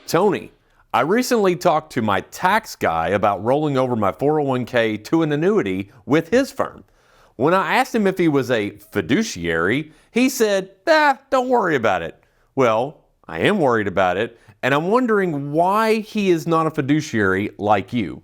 Tony, I recently talked to my tax guy about rolling over my 401k to an annuity with his firm. When I asked him if he was a fiduciary, he said, don't worry about it. Well, I am worried about it, and I'm wondering why he is not a fiduciary like you.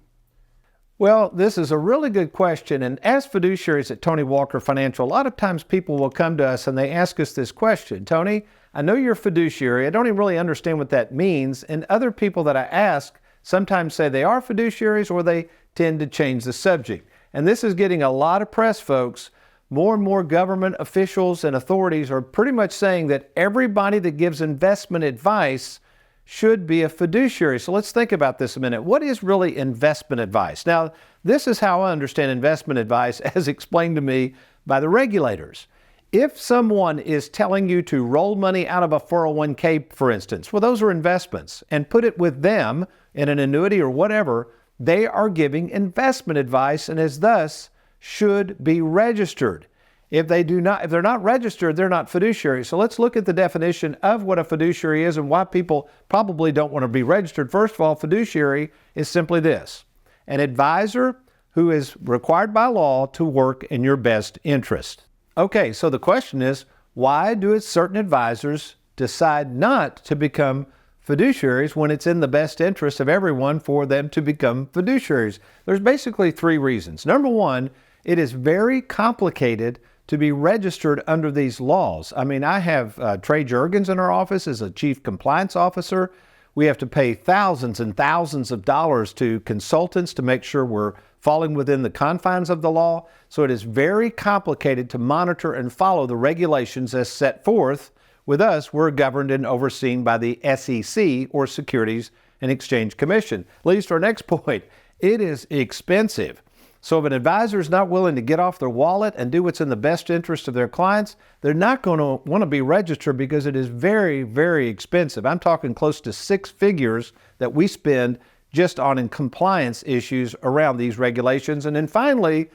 Well, this is a really good question, and as fiduciaries at Tony Walker Financial, a lot of times people will come to us and they ask us this question: Tony, I know you're a fiduciary, I don't even really understand what that means, and other people that I ask sometimes say they are fiduciaries or they tend to change the subject. And this is getting a lot of press, folks. More and more government officials and authorities are pretty much saying that everybody that gives investment advice should be a fiduciary. So let's think about this a minute. What is really investment advice? Now, this is how I understand investment advice as explained to me by the regulators. If someone is telling you to roll money out of a 401k, for instance, well, those are investments, and put it with them in an annuity or whatever, they are giving investment advice and as thus should be registered. If they're not registered, they're not fiduciary. So let's look at the definition of what a fiduciary is and why people probably don't want to be registered. First of all, fiduciary is simply this: an advisor who is required by law to work in your best interest. Okay, so the question is, why do certain advisors decide not to become fiduciaries when it's in the best interest of everyone for them to become fiduciaries? There's basically three reasons. Number one, it is very complicated to be registered under these laws. I mean, I have Trey Jurgens in our office as a chief compliance officer. We have to pay thousands and thousands of dollars to consultants to make sure we're falling within the confines of the law. So it is very complicated to monitor and follow the regulations as set forth. With us, we're governed and overseen by the SEC, or Securities and Exchange Commission. Leads to our next point. It is expensive. So if an advisor is not willing to get off their wallet and do what's in the best interest of their clients, they're not going to want to be registered because it is very, very expensive. I'm talking close to 6 figures that we spend just on compliance issues around these regulations. And then finally,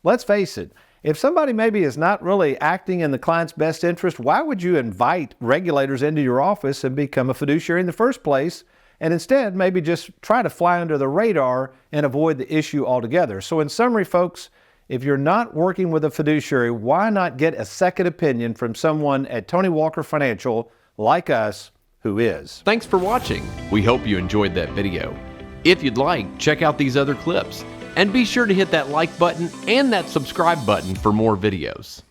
let's face it, if somebody maybe is not really acting in the client's best interest, why would you invite regulators into your office and become a fiduciary in the first place? And instead, maybe just try to fly under the radar and avoid the issue altogether. So in summary, folks, if you're not working with a fiduciary, why not get a second opinion from someone at Tony Walker Financial like us who is? Thanks for watching. We hope you enjoyed that video. If you'd like, check out these other clips. And be sure to hit that like button and that subscribe button for more videos.